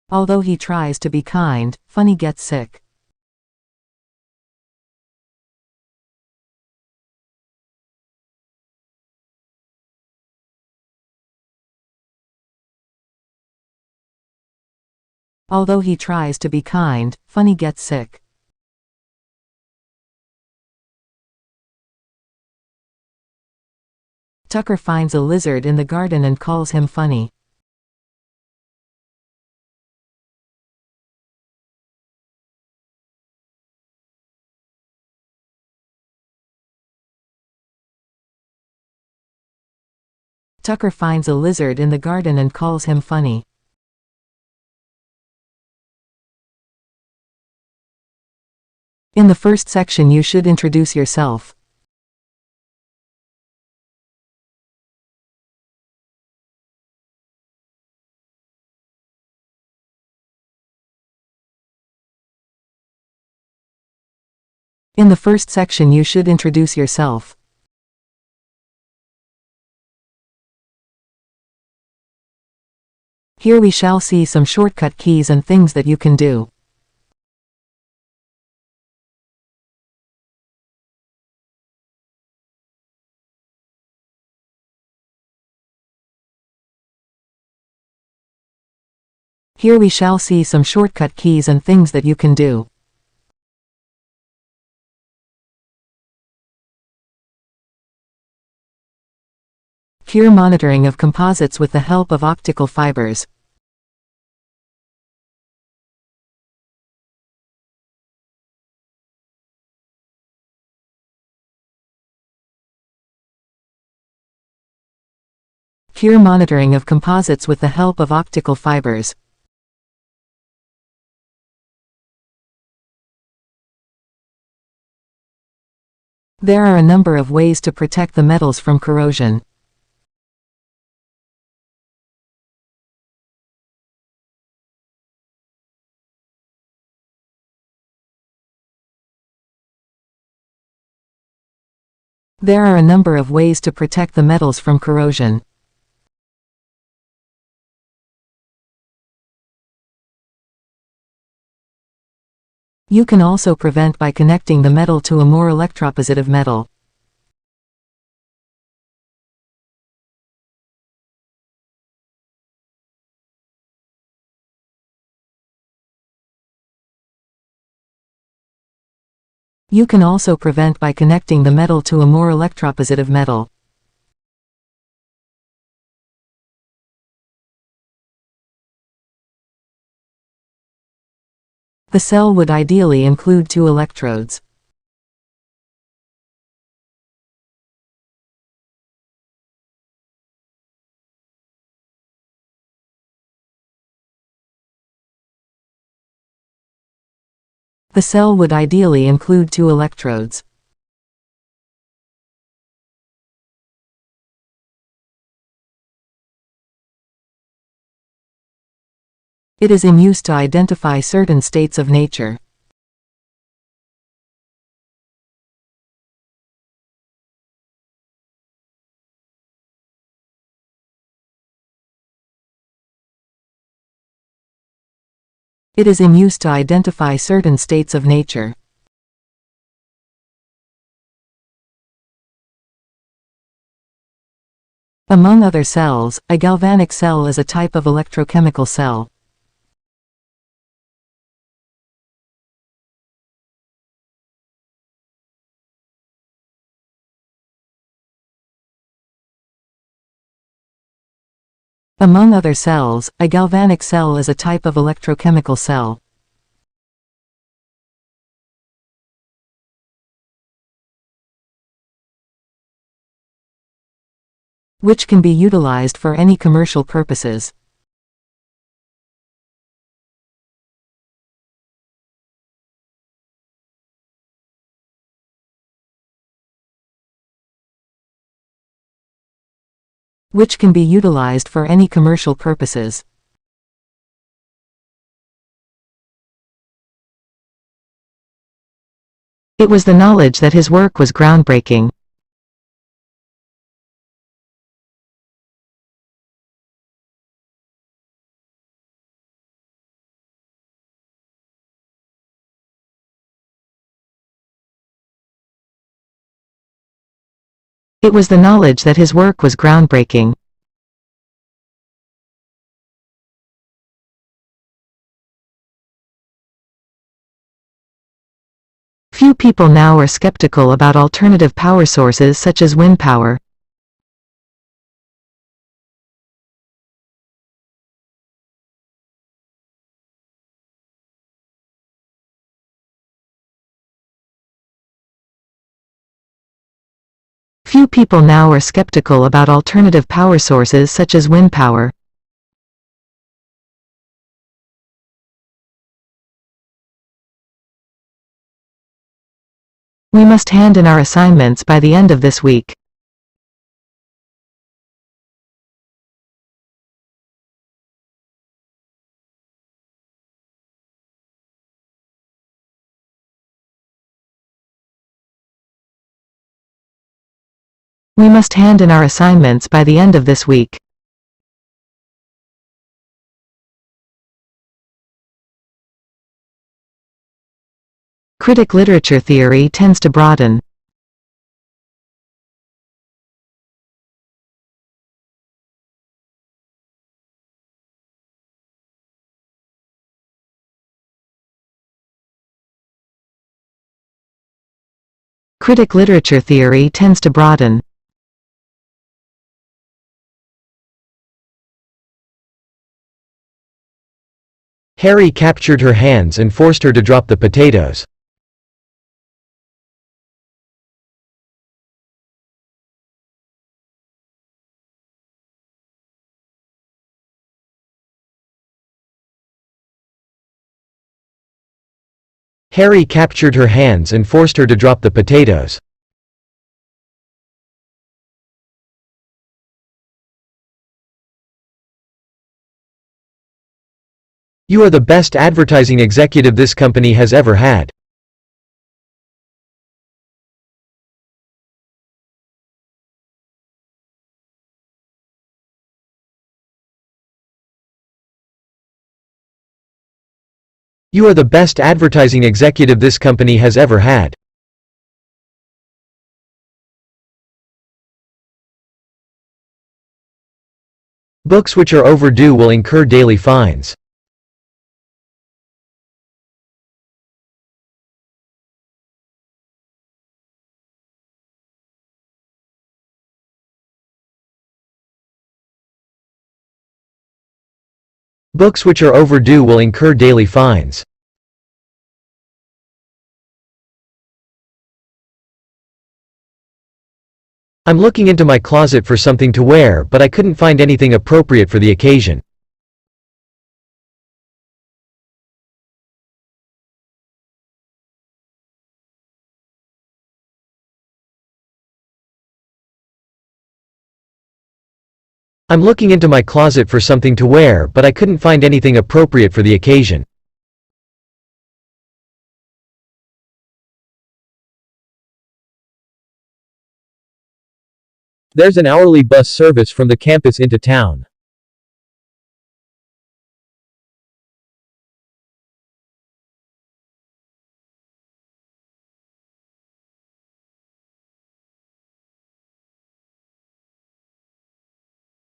Although he tries to be kind, Funny gets sick. Although he tries to be kind, Funny gets sick. Tucker finds a lizard in the garden and calls him funny. Tucker finds a lizard in the garden and calls him funny. In the first section you should introduce yourself. In the first section you should introduce yourself. Here we shall see some shortcut keys and things that you can do. Here we shall see some shortcut keys and things that you can do. Cure monitoring of composites with the help of optical fibers. Cure monitoring of composites with the help of optical fibers. There are a number of ways to protect the metals from corrosion. There are a number of ways to protect the metals from corrosion. You can also prevent by connecting the metal to a more electropositive metal. You can also prevent by connecting the metal to a more electropositive metal. The cell would ideally include 2 electrodes. The cell would ideally include 2 electrodes. It is in use to identify certain states of nature. It is in use to identify certain states of nature. Among other cells, a galvanic cell is a type of electrochemical cell. Among other cells, a galvanic cell is a type of electrochemical cell. Which can be utilized for any commercial purposes. Which can be utilized for any commercial purposes. It was the knowledge that his work was groundbreaking. It was the knowledge that his work was groundbreaking. Few people now are skeptical about alternative power sources such as wind power. Few people now are skeptical about alternative power sources such as wind power. We must hand in our assignments by the end of this week. We must hand in our assignments by the end of this week. Critic literature theory tends to broaden. Critic literature theory tends to broaden. Harry captured her hands and forced her to drop the potatoes. Harry captured her hands and forced her to drop the potatoes. You are the best advertising executive this company has ever had. You are the best advertising executive this company has ever had. Books which are overdue will incur daily fines. Books which are overdue will incur daily fines. I'm looking into my closet for something to wear, but I couldn't find anything appropriate for the occasion. I'm looking into my closet for something to wear, but I couldn't find anything appropriate for the occasion. There's an hourly bus service from the campus into town.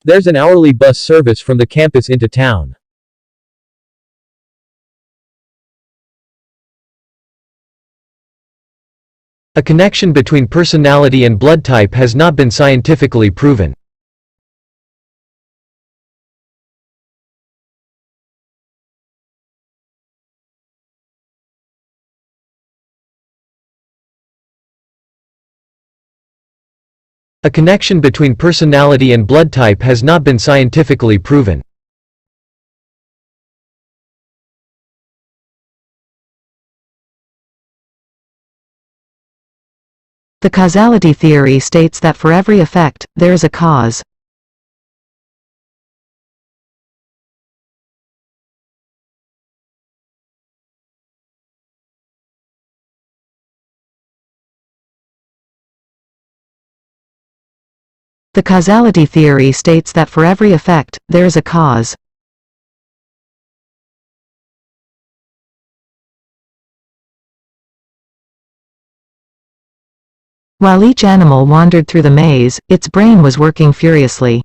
There's an hourly bus service from the campus into town. A connection between personality and blood type has not been scientifically proven. A connection between personality and blood type has not been scientifically proven. The causality theory states that for every effect, there is a cause. The causality theory states that for every effect, there is a cause. While each animal wandered through the maze, its brain was working furiously.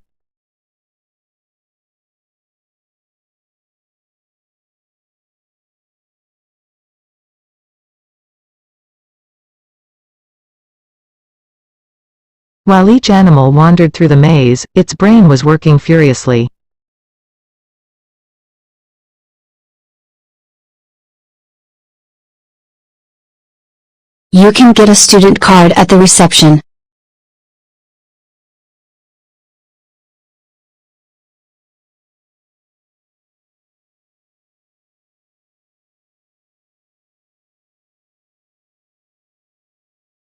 While each animal wandered through the maze, its brain was working furiously. You can get a student card at the reception.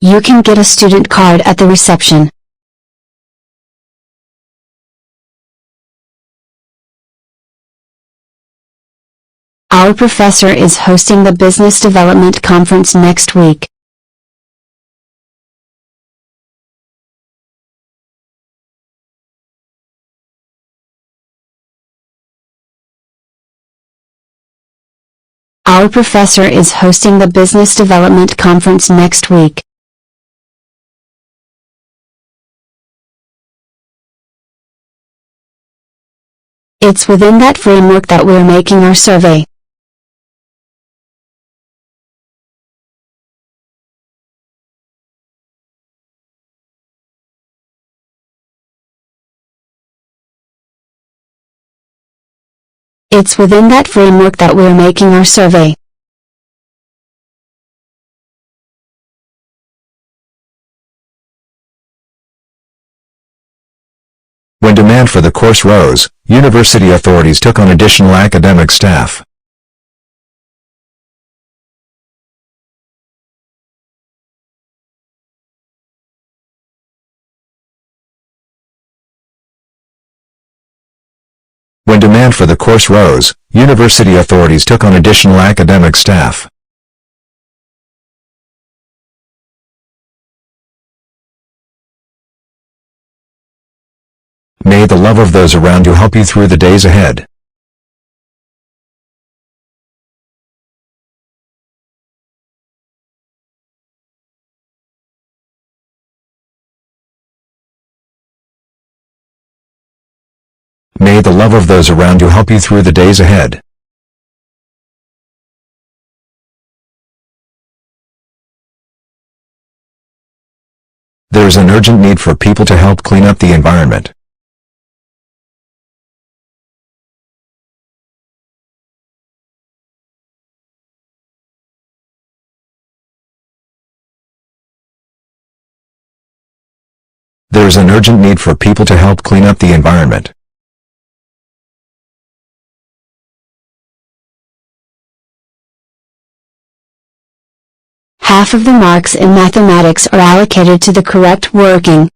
You can get a student card at the reception. Our professor is hosting the Business Development Conference next week. Our professor is hosting the Business Development Conference next week. It's within that framework that we're making our survey. It's within that framework that we're making our survey. When demand for the course rose, university authorities took on additional academic staff. When demand for the course rose, university authorities took on additional academic staff. May the love of those around you help you through the days ahead. May the love of those around you help you through the days ahead. There is an urgent need for people to help clean up the environment. There is an urgent need for people to help clean up the environment. Half of the marks in mathematics are allocated to the correct working.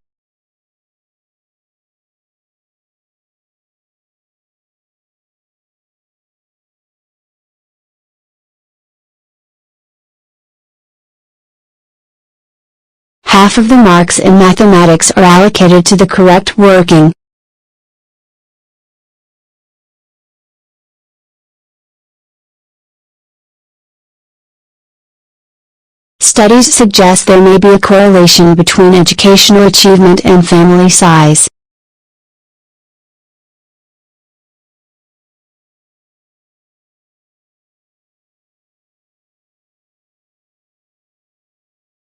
Half of the marks in mathematics are allocated to the correct working. Studies suggest there may be a correlation between educational achievement and family size.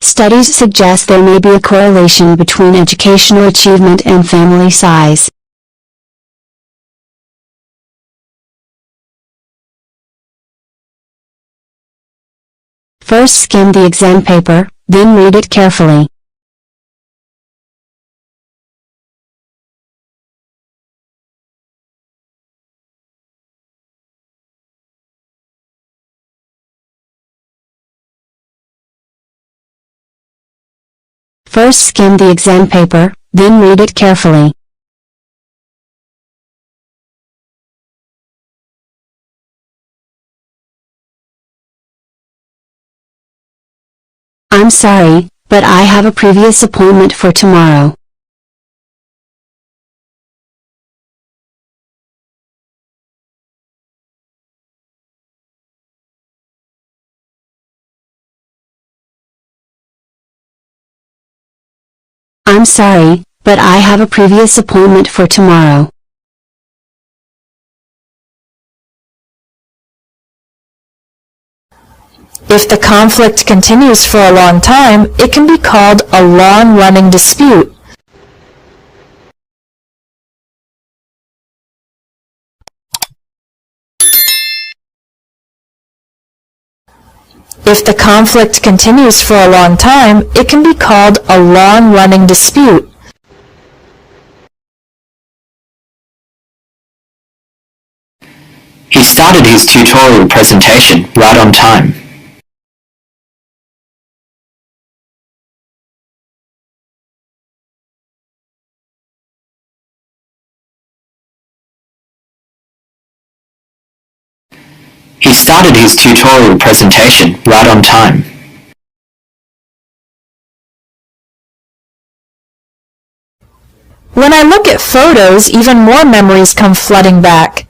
Studies suggest there may be a correlation between educational achievement and family size. First skim the exam paper, then read it carefully. First skim the exam paper, then read it carefully. I'm sorry, but I have a previous appointment for tomorrow. I'm sorry, but I have a previous appointment for tomorrow. If the conflict continues for a long time, it can be called a long-running dispute. If the conflict continues for a long time, it can be called a long-running dispute. He started his tutorial presentation right on time. He started his tutorial presentation right on time. When I look at photos, even more memories come flooding back.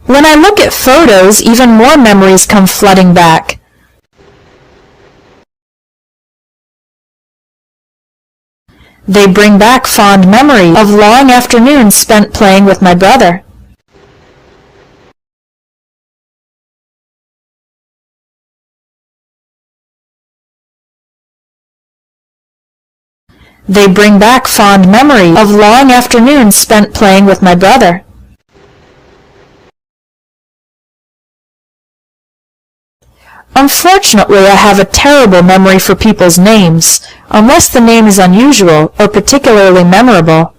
When I look at photos, even more memories come flooding back. They bring back fond memories of long afternoons spent playing with my brother. They bring back fond memories of long afternoons spent playing with my brother. Unfortunately, I have a terrible memory for people's names, unless the name is unusual or particularly memorable.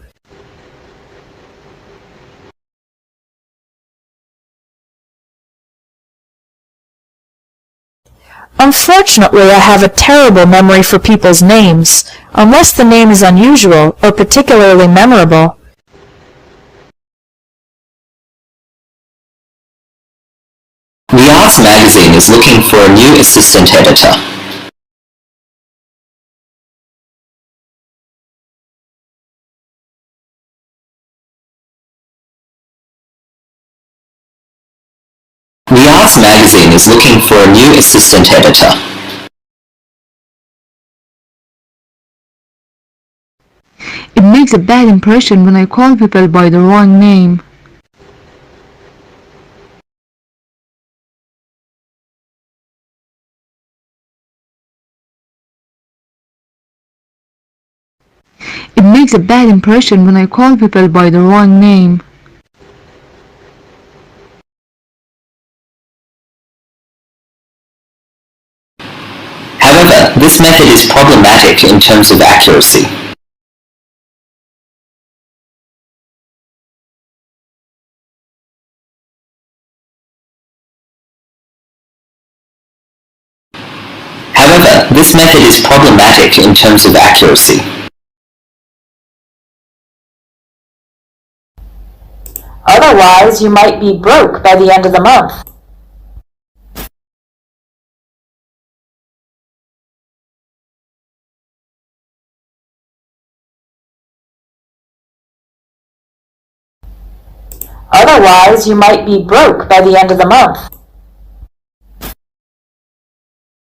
Unfortunately, I have a terrible memory for people's names, unless the name is unusual or particularly memorable. The Arts magazine is looking for a new assistant editor. The Arts magazine is looking for a new assistant editor. It makes a bad impression when I call people by the wrong name. It makes a bad impression when I call people by the wrong name. However, this method is problematic in terms of accuracy. However, this method is problematic in terms of accuracy. Otherwise, you might be broke by the end of the month. Otherwise, you might be broke by the end of the month.